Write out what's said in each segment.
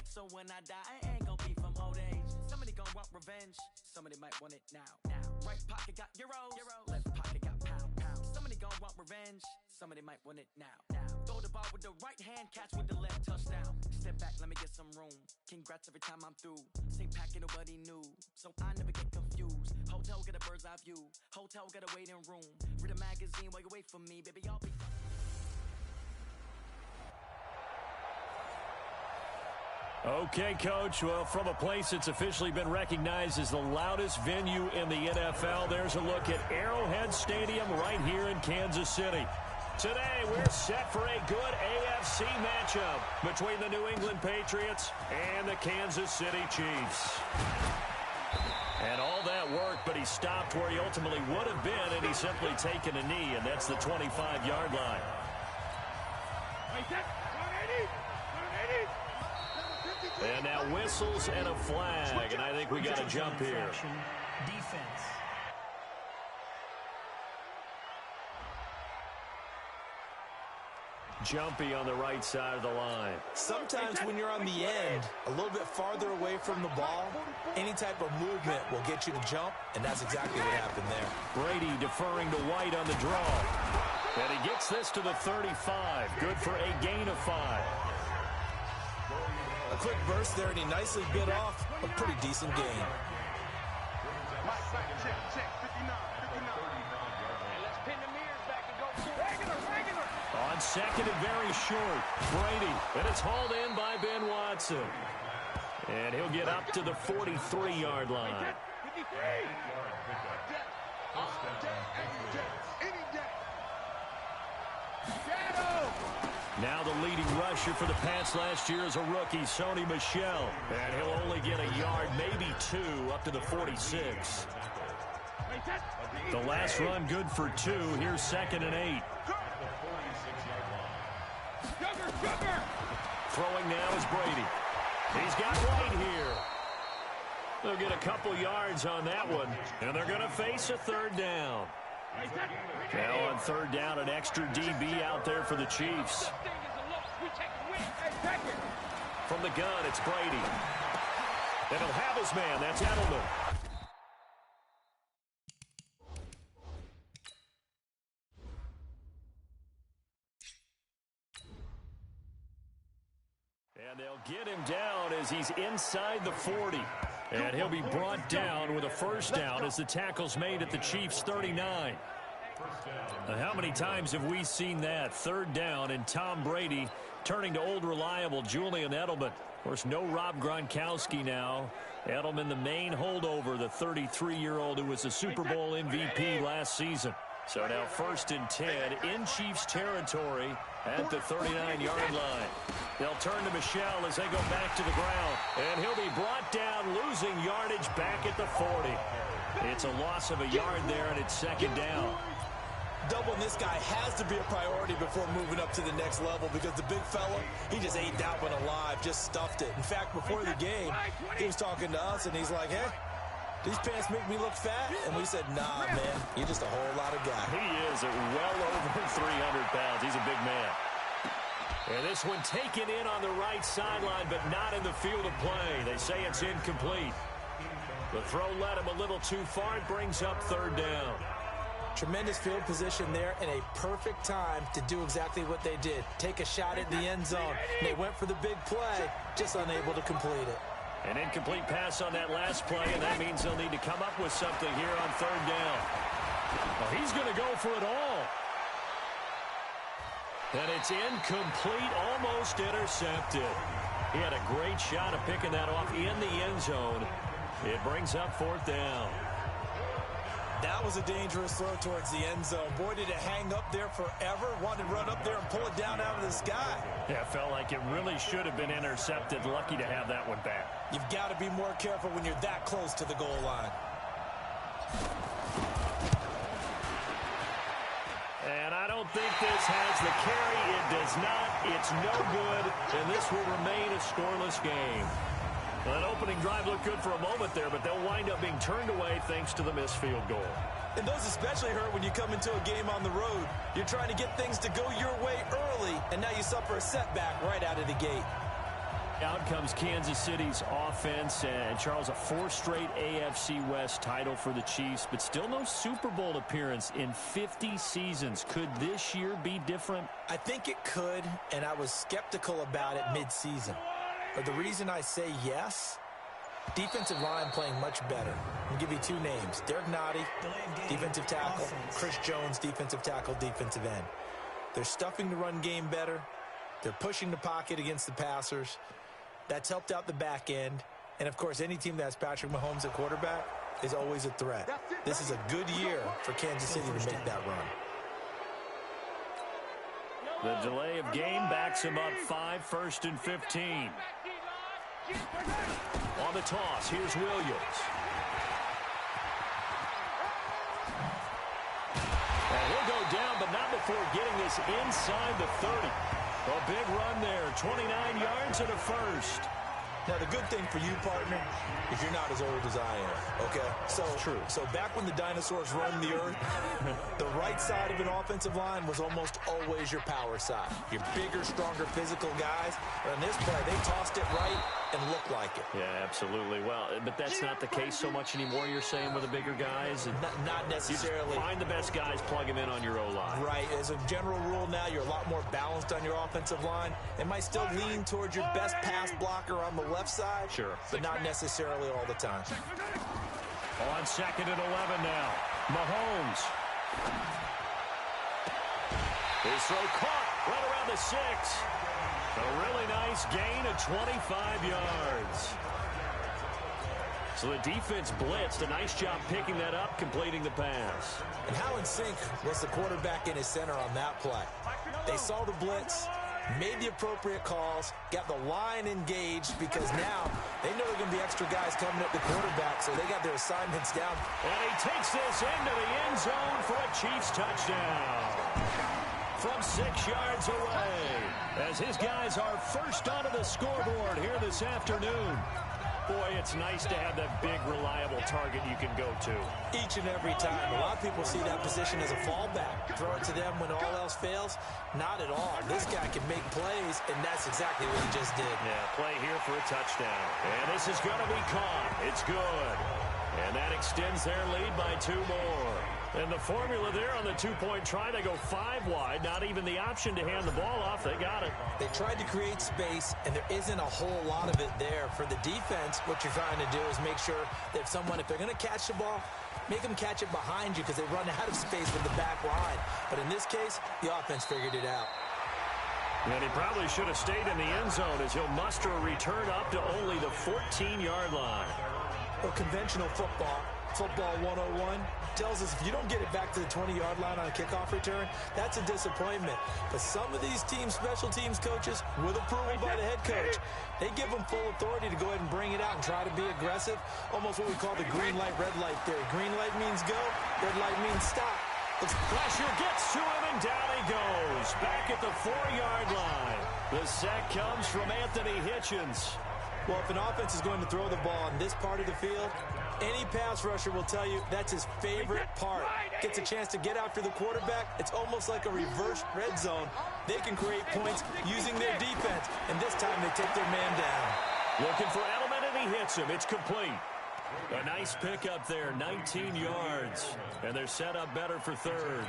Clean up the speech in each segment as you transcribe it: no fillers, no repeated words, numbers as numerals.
So when I die, I ain't gonna be from old age. Somebody gonna want revenge, somebody might want it now. Right pocket got euros, left pocket got pound. Somebody gonna want revenge, somebody might want it now. Throw the ball with the right hand, catch with the left, touchdown. Step back, let me get some room. Congrats every time I'm through. Same packet, nobody knew, so I never get confused. Hotel get a bird's eye view, hotel get a waiting room. Read a magazine while you wait for me, baby, I'll be... Okay, Coach. Well, from a place that's officially been recognized as the loudest venue in the NFL, there's a look at Arrowhead Stadium right here in Kansas City. Today, we're set for a good AFC matchup between the New England Patriots and the Kansas City Chiefs. And all that work, but he stopped where he ultimately would have been, and he's simply taken a knee, and that's the 25-yard line. And now whistles and a flag, and I think we got a jump here. Defense. Jumpy on the right side of the line. Sometimes when you're on the end, a little bit farther away from the ball, any type of movement will get you to jump, and that's exactly what happened there. Brady deferring to White on the draw. And he gets this to the 35. Good for a gain of 5. A quick burst there, and he nicely bit off a pretty decent gain. On second and very short, Brady. And it's hauled in by Ben Watson. And he'll get up to the 43-yard line. Now the leading rusher for the Pats last year is a rookie, Sony Michel. And he'll only get a yard, maybe 2, up to the 46. The last run good for 2. Here's 2nd and 8. Throwing now is Brady. He's got White here. They'll get a couple yards on that one, and they're going to face a 3rd down. Now on 3rd down, an extra DB out there for the Chiefs. From the gun, it's Brady. And he'll have his man. That's Edelman. And they'll get him down as he's inside the 40. And he'll be brought down with a 1st down as the tackle's made at the Chiefs' 39. How many times have we seen that? 3rd down and Tom Brady turning to old reliable Julian Edelman. Of course, no Rob Gronkowski now. Edelman, the main holdover, the 33-year-old who was a Super Bowl MVP last season. So now 1st and 10 in Chiefs territory at the 39-yard line. They'll turn to Michel as they go back to the ground. And he'll be brought down, losing yardage back at the 40. It's a loss of a yard there, and it's 2nd down. Doubling this guy has to be a priority before moving up to the next level because the big fella, he just ate that one alive, just stuffed it. In fact, before the game, he was talking to us, and he's like, hey, these pants make me look fat? And we said, nah, man, you're just a whole lot of guy. He is at well over 300 pounds. He's a big man. And this one taken in on the right sideline, but not in the field of play. They say it's incomplete. The throw led him a little too far. It brings up 3rd down. Tremendous field position there and a perfect time to do exactly what they did. Take a shot at the end zone. And they went for the big play, just unable to complete it. An incomplete pass on that last play, and that means they'll need to come up with something here on 3rd down. Well, he's going to go for it all. And it's incomplete, almost intercepted. He had a great shot of picking that off in the end zone. It brings up 4th down. That was a dangerous throw towards the end zone. Boy, did it hang up there forever. Wanted to run up there and pull it down out of the sky. Yeah, it felt like it really should have been intercepted. Lucky to have that one back. You've got to be more careful when you're that close to the goal line. And I don't think this has the carry. It does not. It's no good. And this will remain a scoreless game. Well, that opening drive looked good for a moment there, but they'll wind up being turned away thanks to the missed field goal. And those especially hurt when you come into a game on the road. You're trying to get things to go your way early, and now you suffer a setback right out of the gate. Out comes Kansas City's offense, and Charles, a 4th straight AFC West title for the Chiefs, but still no Super Bowl appearance in 50 seasons. Could this year be different? I think it could, and I was skeptical about it mid-season. But the reason I say yes, defensive line playing much better. I'll give you 2 names. Derek Nottie, defensive tackle. Chris Jones, defensive tackle, defensive end. They're stuffing the run game better. They're pushing the pocket against the passers. That's helped out the back end. And, of course, any team that has Patrick Mahomes at quarterback is always a threat. This is a good year for Kansas City to make that run. The delay of game backs him up 5, 1st and 15. On the toss, here's Williams. And he'll go down, but not before getting this inside the 30. A big run there, 29 yards and a first. Now, the good thing for you, partner, is you're not as old as I am, okay? So, true. So back when the dinosaurs roamed the earth, the right side of an offensive line was almost always your power side. Your bigger, stronger, physical guys. But on this play, they tossed it right and looked like it. Yeah, absolutely. Well, but that's not the case so much anymore, you're saying, with the bigger guys? And not necessarily. You find the best guys, plug them in on your O-line. Right. As a general rule now, you're a lot more balanced on your offensive line. It might still lean towards your best pass blocker on the left side. Sure. But not necessarily all the time. On 2nd and 11 now. Mahomes. His throw caught right around the 6. A really nice gain of 25 yards. So the defense blitzed. A nice job picking that up, completing the pass. And how in sync was the quarterback and his center on that play? They saw the blitz, made the appropriate calls, got the line engaged, because now they know there are going to be extra guys coming at the quarterback, so they got their assignments down. And he takes this into the end zone for a Chiefs touchdown. From 6 yards away, as his guys are first onto the scoreboard here this afternoon. Boy, it's nice to have that big, reliable target you can go to. Each and every time. A lot of people see that position as a fallback. Throw it to them when all else fails. Not at all. This guy can make plays, and that's exactly what he just did. Yeah, play here for a touchdown. And this is going to be caught. It's good. And that extends their lead by 2 more. And the formula there on the 2-point try, they go 5 wide. Not even the option to hand the ball off. They got it. They tried to create space, and there isn't a whole lot of it there. For the defense, what you're trying to do is make sure that if they're going to catch the ball, make them catch it behind you, because they run out of space with the back line. But in this case, the offense figured it out. And he probably should have stayed in the end zone, as he'll muster a return up to only the 14-yard line. Well, conventional football 101, tells us if you don't get it back to the 20-yard line on a kickoff return, that's a disappointment. But some of these special teams coaches, with approval by the head coach, they give them full authority to go ahead and bring it out and try to be aggressive. Almost what we call the green light, red light theory. Green light means go, red light means stop. Pressure gets to him, and down he goes. Back at the 4-yard line. The sack comes from Anthony Hitchens. Well, if an offense is going to throw the ball in this part of the field, any pass rusher will tell you that's his favorite part. Gets a chance to get after the quarterback. It's almost like a reverse red zone. They can create points using their defense, and this time they take their man down. Looking for Edelman, and he hits him. It's complete. A nice pickup there, 19 yards. And they're set up better for 3rd.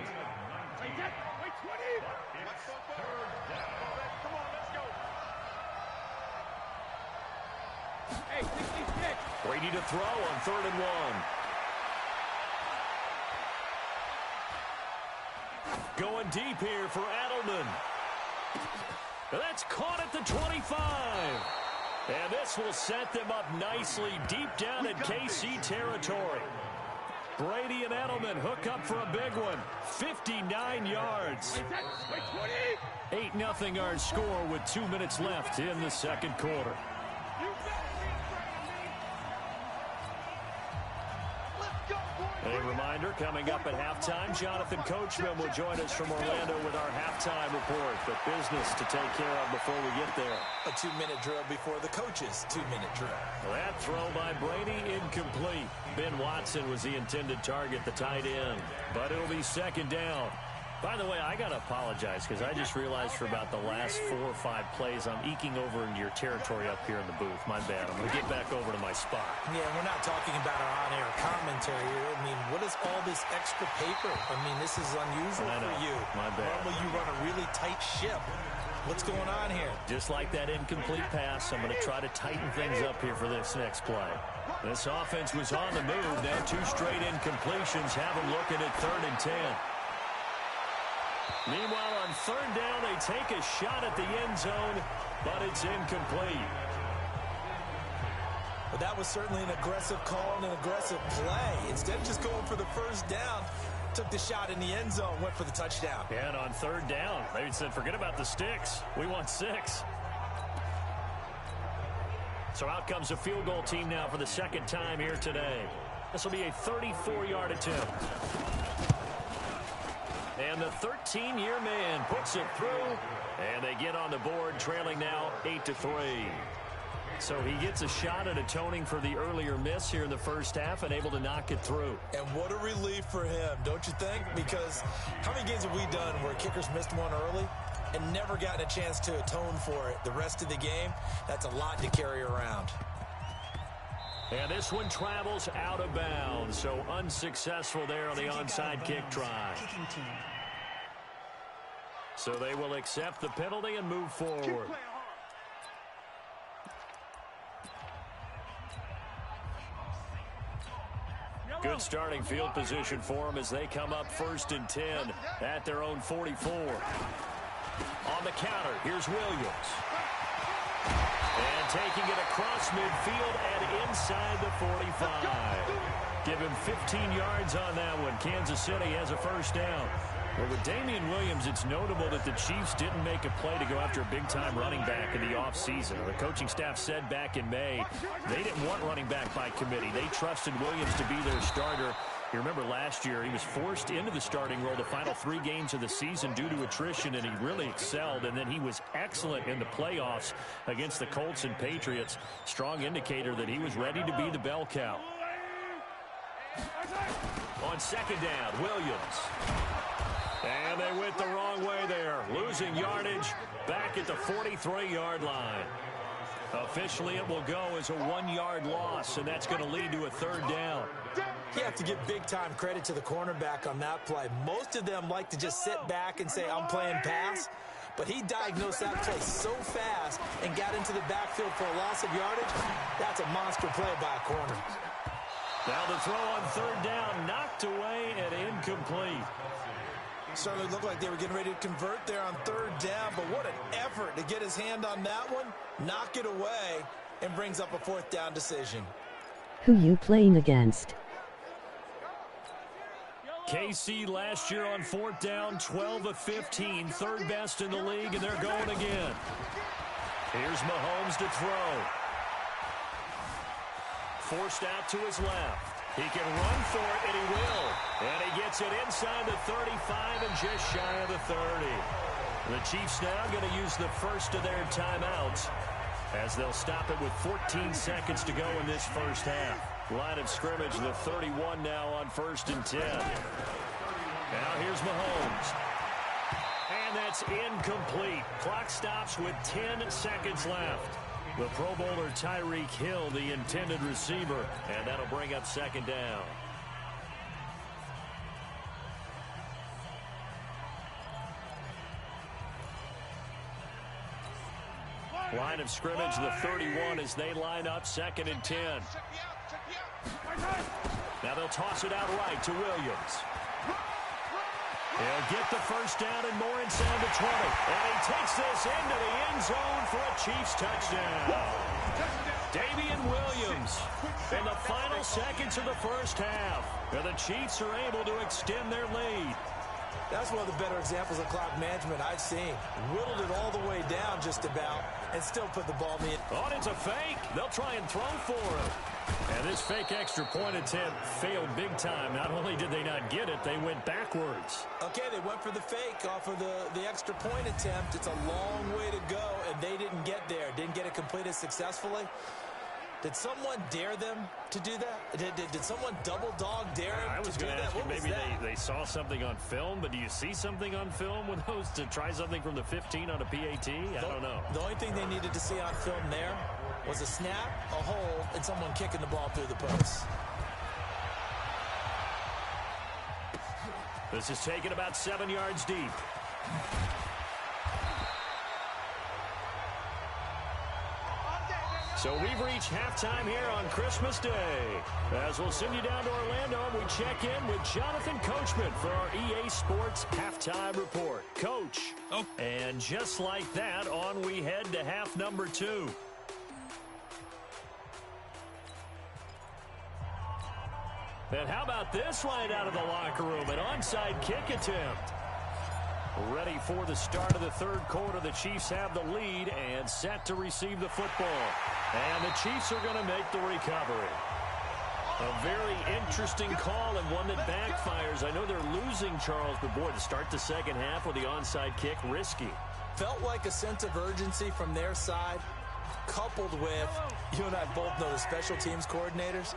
Brady to throw on 3rd and 1. Going deep here for Edelman. That's caught at the 25. And this will set them up nicely deep down in KC territory. Brady and Edelman hook up for a big one. 59 yards. 8-0 our score with 2 minutes left in the 2nd quarter. A reminder, coming up at halftime, Jonathan Coachman will join us from Orlando with our halftime report. But business to take care of before we get there. A 2-minute drill before the coach's 2-minute drill. That throw by Brady incomplete. Ben Watson was the intended target, the tight end. But it'll be 2nd down. By the way, I got to apologize because I just realized for about the last 4 or 5 plays, I'm eking over into your territory up here in the booth. My bad. I'm going to get back over to my spot. Yeah, we're not talking about our on-air commentary here. I mean, what is all this extra paper? I mean, this is unusual for you. My bad. Normally you run a really tight ship. What's going on here? Just like that incomplete pass, I'm going to try to tighten things up here for this next play. This offense was on the move. Now 2 straight incompletions have them looking at 3rd and 10. Meanwhile, on 3rd down, they take a shot at the end zone, but it's incomplete. But that was certainly an aggressive call and an aggressive play. Instead of just going for the first down, took the shot in the end zone, went for the touchdown. And on 3rd down, they said, forget about the sticks. We want 6. So out comes a field goal team now for the 2nd time here today. This will be a 34-yard attempt. And the 13-year man puts it through, and they get on the board, trailing now 8-3. So he gets a shot at atoning for the earlier miss here in the first half and able to knock it through. And what a relief for him, don't you think? Because how many games have we done where kickers missed one early and never gotten a chance to atone for it the rest of the game? That's a lot to carry around. And this one travels out of bounds, so unsuccessful there on the onside kick try. So they will accept the penalty and move forward. Good starting field position for them as they come up 1st and 10 at their own 44. On the counter, here's Williams. And taking it across midfield and inside the 45. Give him 15 yards on that one. Kansas City has a first down. Well, with Damian Williams, it's notable that the Chiefs didn't make a play to go after a big-time running back in the offseason. The coaching staff said back in May they didn't want running back by committee. They trusted Williams to be their starter. You remember last year he was forced into the starting role the final 3 games of the season due to attrition, and he really excelled. And then he was excellent in the playoffs against the Colts and Patriots. Strong indicator that he was ready to be the bell cow. On 2nd down, Williams. And they went the wrong way there, losing yardage back at the 43-yard line. Officially, it will go as a 1-yard loss, and that's going to lead to a 3rd down. You have to give big-time credit to the cornerback on that play. Most of them like to just sit back and say, I'm playing pass. But he diagnosed that play so fast and got into the backfield for a loss of yardage. That's a monster play by a corner. Now the throw on 3rd down, knocked away and incomplete. Certainly looked like they were getting ready to convert there on 3rd down, but what an effort to get his hand on that one, knock it away, and brings up a 4th down decision. Who you playing against? KC last year on 4th down, 12 of 15, 3rd best in the league, and they're going again. Here's Mahomes to throw. Forced out to his left. He can run for it, and he will. And he gets it inside the 35 and just shy of the 30. The Chiefs now going to use the first of their timeouts as they'll stop it with 14 seconds to go in this first half. Line of scrimmage, the 31 now on 1st and 10. Now here's Mahomes. And that's incomplete. Clock stops with 10 seconds left. The Pro Bowler Tyreek Hill, the intended receiver, and that'll bring up 2nd down. Line of scrimmage, the 31 as they line up 2nd and 10. Now they'll toss it out right to Williams. He'll get the first down and more inside the 20. And he takes this into the end zone for a Chiefs touchdown. Damian Williams in the final seconds of the first half. And the Chiefs are able to extend their lead. That's one of the better examples of clock management I've seen. Whittled it all the way down just about and still put the ball in the end. Oh, it's a fake. They'll try and throw for it. And this fake extra point attempt failed big time. Not only did they not get it, they went backwards. Okay, they went for the fake off of the extra point attempt. It's a long way to go, and they didn't get there. Didn't get it completed successfully. Did someone dare them to do that? Did someone double dog dare him I was to do going to that? ask you, What was maybe that? they saw something on film, but do you see something on film with those to try something from the 15 on a PAT? I don't know. The only thing they needed to see on film there was a snap, a hold, and someone kicking the ball through the post. This is taken about 7 yards deep. So we've reached halftime here on Christmas Day. As we'll send you down to Orlando, we check in with Jonathan Coachman for our EA Sports Halftime Report. Coach. Oh. And just like that, on we head to half number 2. And how about this right out of the locker room? An onside kick attempt. Ready for the start of the third quarter. The Chiefs have the lead and set to receive the football. And the Chiefs are going to make the recovery. A very interesting call and one that backfires. I know they're losing, Charles, but boy, to start the second half with the onside kick, risky. Felt like a sense of urgency from their side, coupled with, you and I both know the special teams coordinators.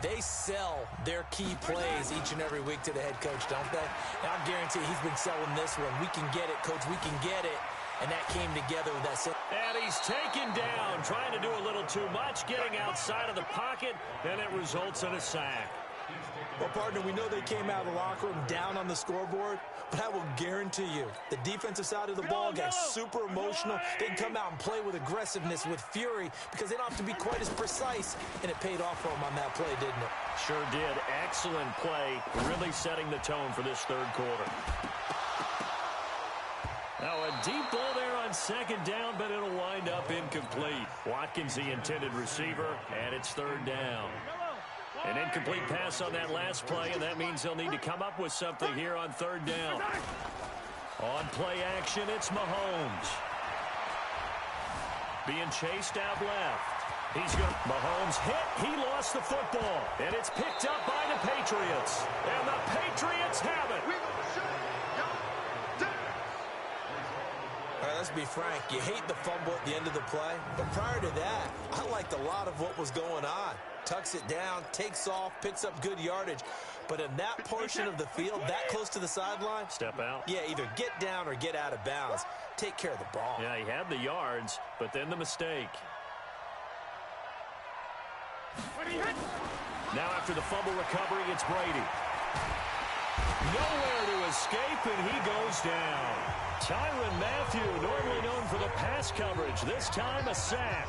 They sell their key plays each and every week to the head coach, don't they? And I guarantee he's been selling this one. We can get it, coach. We can get it. And that came together with that. And he's taken down, trying to do a little too much, getting outside of the pocket, and it results in a sack. Well, partner, we know they came out of the locker room down on the scoreboard, but I will guarantee you the defensive side of the ball got super emotional. They can come out and play with aggressiveness, with fury, because they don't have to be quite as precise, and it paid off for them on that play, didn't it? Sure did. Excellent play, really setting the tone for this third quarter. Now a deep ball there on second down, but it'll wind up incomplete. Watkins, the intended receiver, and it's third down. An incomplete pass on that last play, and that means they'll need to come up with something here on third down. On play action, it's Mahomes. Being chased out left. Mahomes hit. He lost the football. And it's picked up by the Patriots. And the Patriots have it. All right, let's be frank. You hate the fumble at the end of the play. But prior to that, I liked a lot of what was going on. Tucks it down, takes off, picks up good yardage. But in that portion of the field, that close to the sideline, step out. Yeah, either get down or get out of bounds. Take care of the ball. Yeah, he had the yards, but then the mistake. Now after the fumble recovery, it's Brady. Nowhere to escape, and he goes down. Tyrann Mathieu, normally known for the pass coverage, this time a sack.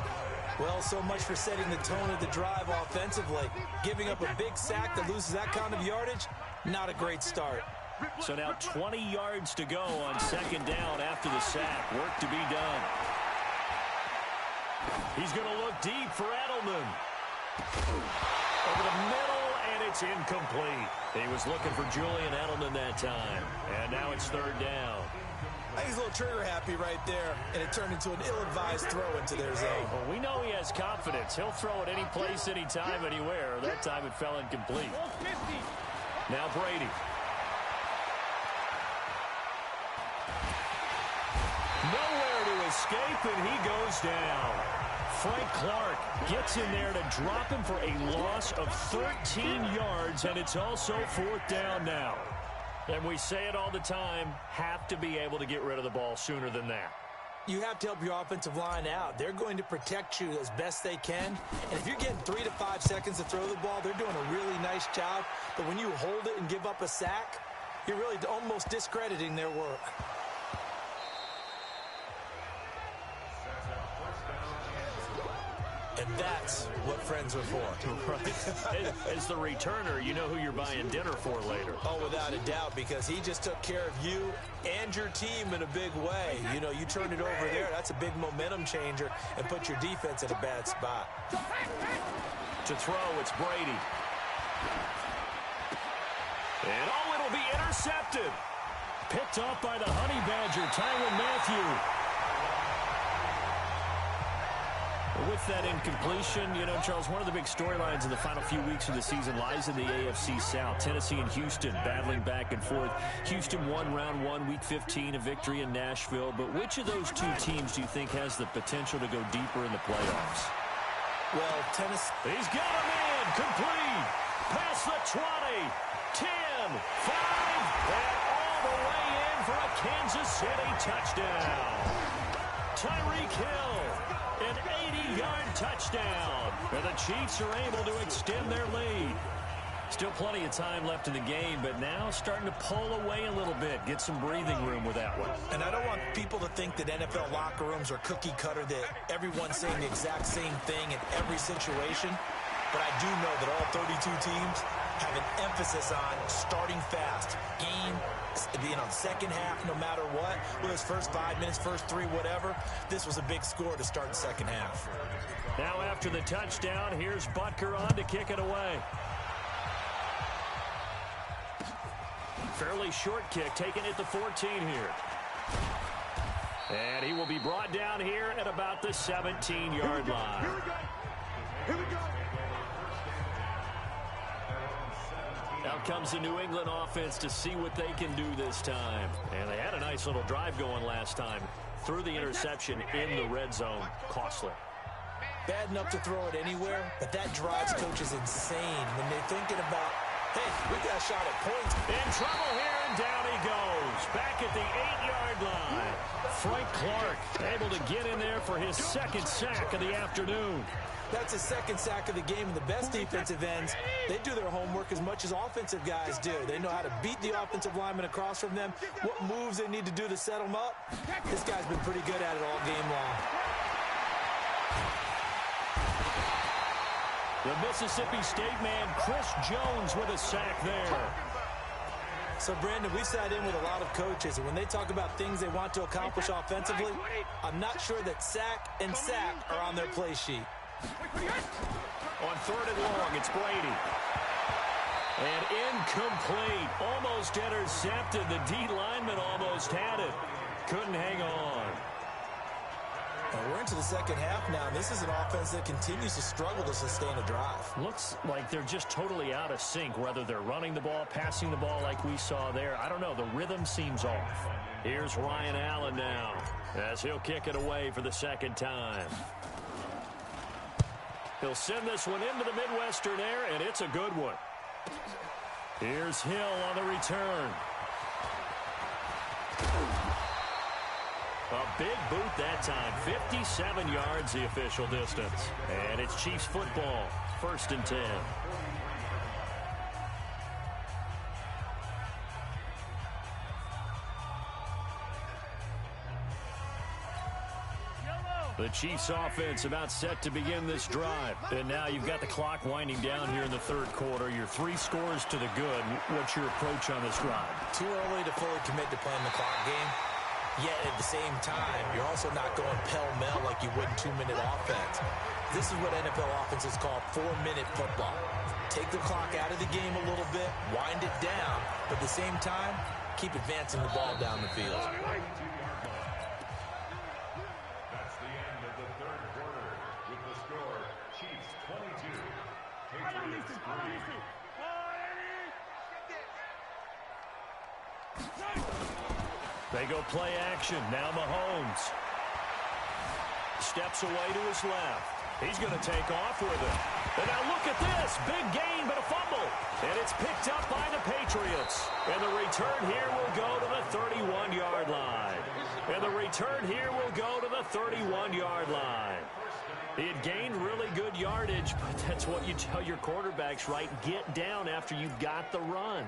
Well, so much for setting the tone of the drive offensively. Giving up a big sack that loses that kind of yardage, not a great start. So now 20 yards to go on second down after the sack. Work to be done. He's going to look deep for Edelman. Over the middle, and it's incomplete. He was looking for Julian Edelman that time. And now it's third down. I think he's a little trigger happy right there, and it turned into an ill-advised throw into their zone. Well, we know he has confidence. He'll throw it any place, anytime, anywhere. That time it fell incomplete. Now Brady. Nowhere to escape, and he goes down. Frank Clark gets in there to drop him for a loss of 13 yards, and it's also fourth down now. And we say it all the time, have to be able to get rid of the ball sooner than that. You have to help your offensive line out. They're going to protect you as best they can. And if you're getting 3 to 5 seconds to throw the ball, they're doing a really nice job. But when you hold it and give up a sack, you're really almost discrediting their work. And that's what friends are for. Right. As the returner, you know who you're buying dinner for later. Oh, without a doubt, because he just took care of you and your team in a big way. You know, you turn it over there, that's a big momentum changer, and put your defense in a bad spot. To throw, it's Brady. And it'll be intercepted. Picked off by the Honey Badger, Tyrann Mathieu. With that incompletion, you know, Charles, one of the big storylines in the final few weeks of the season lies in the AFC South. Tennessee and Houston battling back and forth. Houston won round 1, week 15, a victory in Nashville. But which of those two teams do you think has the potential to go deeper in the playoffs? Well, Tennessee. He's got him in. Complete. Past the 20. 10. 5. And all the way in for a Kansas City touchdown. Tyreek Hill. An 80-yard touchdown. And the Chiefs are able to extend their lead. Still plenty of time left in the game, but now starting to pull away a little bit. Get some breathing room with that one. And I don't want people to think that NFL locker rooms are cookie cutter, that everyone's saying the exact same thing in every situation. But I do know that all 32 teams have an emphasis on starting fast. Second half, no matter what. Whether it's first 5 minutes, first 3, whatever. This was a big score to start the second half. Now after the touchdown, here's Butker on to kick it away. Fairly short kick, taken at the 14 here. And he will be brought down here at about the 17-yard line. Here we go. Out comes the New England offense to see what they can do this time. And they had a nice little drive going last time. Threw the interception in the red zone. Costly. Bad enough to throw it anywhere, but that drives coaches insane when they're thinking about, hey, we got a shot at points. In trouble here, and down he goes. Back at the 8-yard line. Frank Clark able to get in there for his second sack of the afternoon. That's his second sack of the game, and the best defensive ends, they do their homework as much as offensive guys do. They know how to beat the offensive lineman across from them, what moves they need to do to set them up. This guy's been pretty good at it all game long. The Mississippi State man, Chris Jones, with a sack there. So, Brandon, we sat in with a lot of coaches, and when they talk about things they want to accomplish offensively, I'm not sure that sack and sack are on their play sheet. On 3rd and long, it's Brady. And incomplete. Almost intercepted. The D lineman almost had it. Couldn't hang on. And we're into the second half now, and this is an offense that continues to struggle to sustain a drive. Looks like they're just totally out of sync, whether they're running the ball, passing the ball like we saw there. I don't know. The rhythm seems off. Here's Ryan Allen now as he'll kick it away for the second time. He'll send this one into the Midwestern air, and it's a good one. Here's Hill on the return. A big boot that time. 57 yards the official distance. And it's Chiefs football. 1st and 10. The Chiefs offense about set to begin this drive. And now you've got the clock winding down here in the 3rd quarter. You're 3 scores to the good. What's your approach on this drive? Too early to fully commit to playing the clock game. Yet at the same time, you're also not going pell-mell like you would in 2-minute offense. This is what NFL offenses call 4-minute football. Take the clock out of the game a little bit, wind it down, but at the same time, keep advancing the ball down the field. They go play action. Now Mahomes steps away to his left. He's going to take off with it. And now look at this. Big gain, but a fumble. And it's picked up by the Patriots. And the return here will go to the 31-yard line. And the return here will go to the 31-yard line. He had gained really good yardage, but that's what you tell your quarterbacks, right? Get down after you've got the run.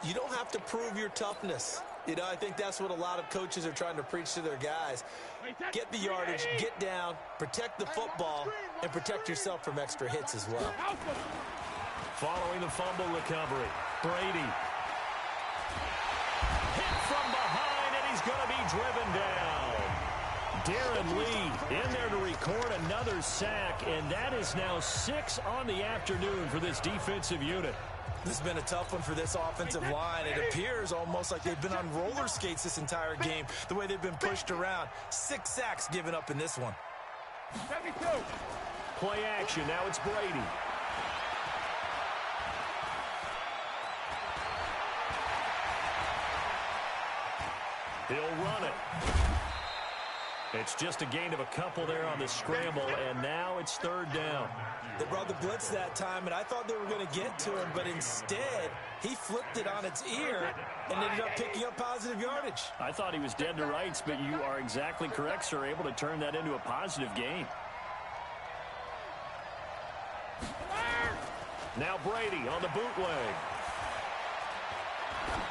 You don't have to prove your toughness. You know, I think that's what a lot of coaches are trying to preach to their guys. Get the yardage, get down, protect the football, and protect yourself from extra hits as well. Following the fumble recovery, Brady. Hit from behind, and he's going to be driven down. Darren Lee in there to record another sack, and that is now 6 on the afternoon for this defensive unit. This has been a tough one for this offensive line. It appears almost like they've been on roller skates this entire game, the way they've been pushed around. 6 sacks given up in this one. 72. Play action. Now it's Brady. He'll run it. It's just a gain of a couple there on the scramble, and now it's third down. They brought the blitz that time, and I thought they were going to get to him, but instead, he flipped it on its ear and ended up picking up positive yardage. I thought he was dead to rights, but you are exactly correct, sir, able to turn that into a positive gain. Now Brady on the bootleg.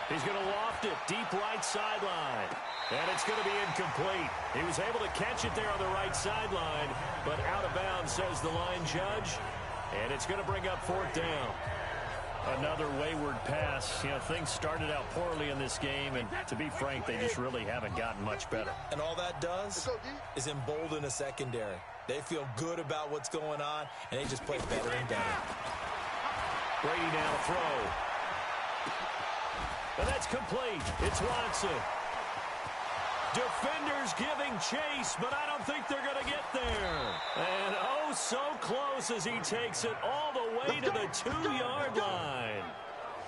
He's going to loft it deep right sideline. And it's going to be incomplete. He was able to catch it there on the right sideline, but out of bounds, says the line judge. And it's going to bring up fourth down. Another wayward pass. You know, things started out poorly in this game, and to be frank, they just really haven't gotten much better. And all that does is embolden a secondary. They feel good about what's going on, and they just play better and better. Brady now to throw. And that's complete. It's Watson. Defenders giving chase, but I don't think they're going to get there. And oh, so close as he takes it all the way to the 2-yard line.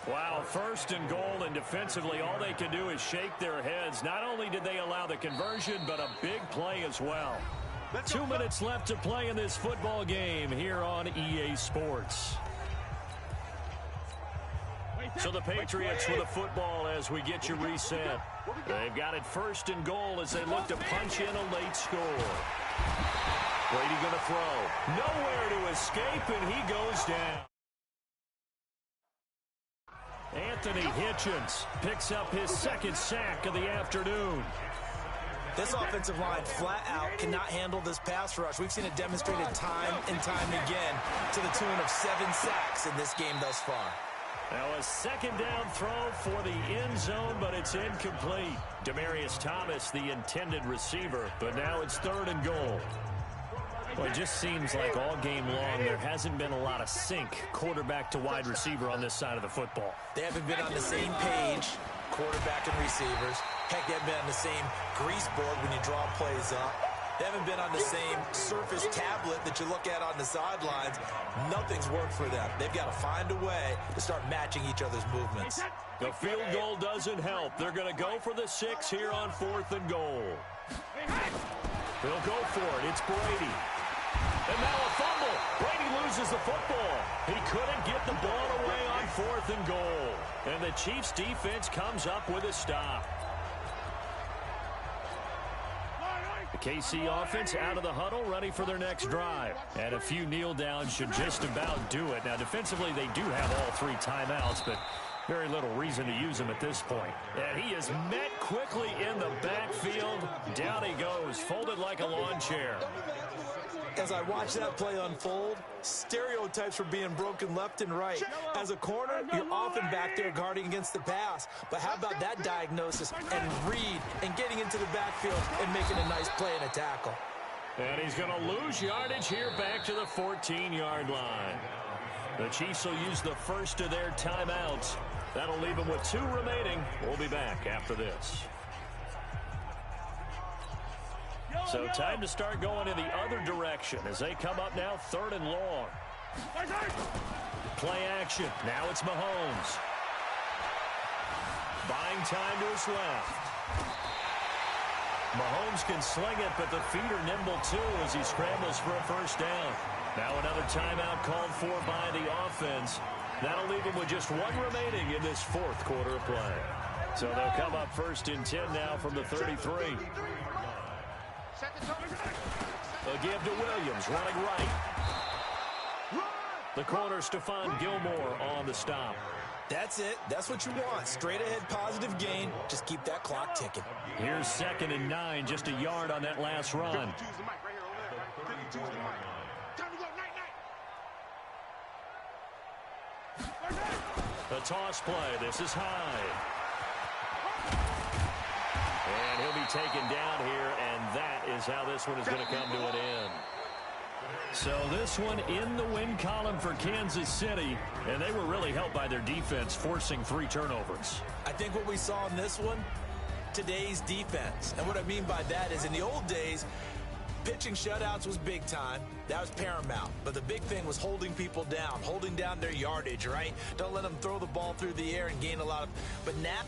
Wow, first and goal, and defensively all they can do is shake their heads. Not only did they allow the conversion, but a big play as well. 2 minutes left to play in this football game here on EA Sports. So the Patriots with a football as we get you reset. They've got it first and goal as they look to punch in a late score. Brady going to throw. Nowhere to escape, and he goes down. Anthony Hitchens picks up his second sack of the afternoon. This offensive line flat out cannot handle this pass rush. We've seen it demonstrated time and time again to the tune of 7 sacks in this game thus far. Now a second down throw for the end zone, but it's incomplete. Demaryius Thomas, the intended receiver, but now it's third and goal. Well, it just seems like all game long there hasn't been a lot of sync quarterback to wide receiver on this side of the football. They haven't been on the same page, quarterback and receivers. Heck, they haven't been on the same grease board when you draw plays up. They haven't been on the same surface tablet that you look at on the sidelines. Nothing's worked for them. They've got to find a way to start matching each other's movements. The field goal doesn't help. They're going to go for the 6 here on fourth and goal. They'll go for it. It's Brady. And now a fumble. Brady loses the football. He couldn't get the ball away on fourth and goal. And the Chiefs defense comes up with a stop. The KC offense out of the huddle, ready for their next drive. And a few kneel downs should just about do it. Now, defensively, they do have all 3 timeouts, but very little reason to use them at this point. And he is met quickly in the backfield. Down he goes, folded like a lawn chair. As I watch that play unfold, stereotypes were being broken left and right. As a corner, you're often back there guarding against the pass. But how about that diagnosis and read and getting into the backfield and making a nice play and a tackle? And he's going to lose yardage here back to the 14-yard line. The Chiefs will use the first of their timeouts. That'll leave them with 2 remaining. We'll be back after this. So time to start going in the other direction as they come up now third and long. Play action. Now it's Mahomes. Buying time to his left. Mahomes can sling it, but the feet are nimble too as he scrambles for a first down. Now another timeout called for by the offense. That'll leave them with just 1 remaining in this fourth quarter of play. So they'll come up first and 10 now from the 33. A give to Williams, running right. The corner, Stephon Gilmore on the stop. That's it. That's what you want. Straight ahead, positive gain. Just keep that clock ticking. Here's 2nd and 9, just a yard on that last run. The toss play. This is high. And he'll be taken down here, and that is how this one is going to come to an end. So this one in the win column for Kansas City, and they were really helped by their defense forcing 3 turnovers. I think what we saw in this one, today's defense. And what I mean by that is in the old days, pitching shutouts was big time. That was paramount. But the big thing was holding people down, holding down their yardage, right? Don't let them throw the ball through the air and gain a lot of... But now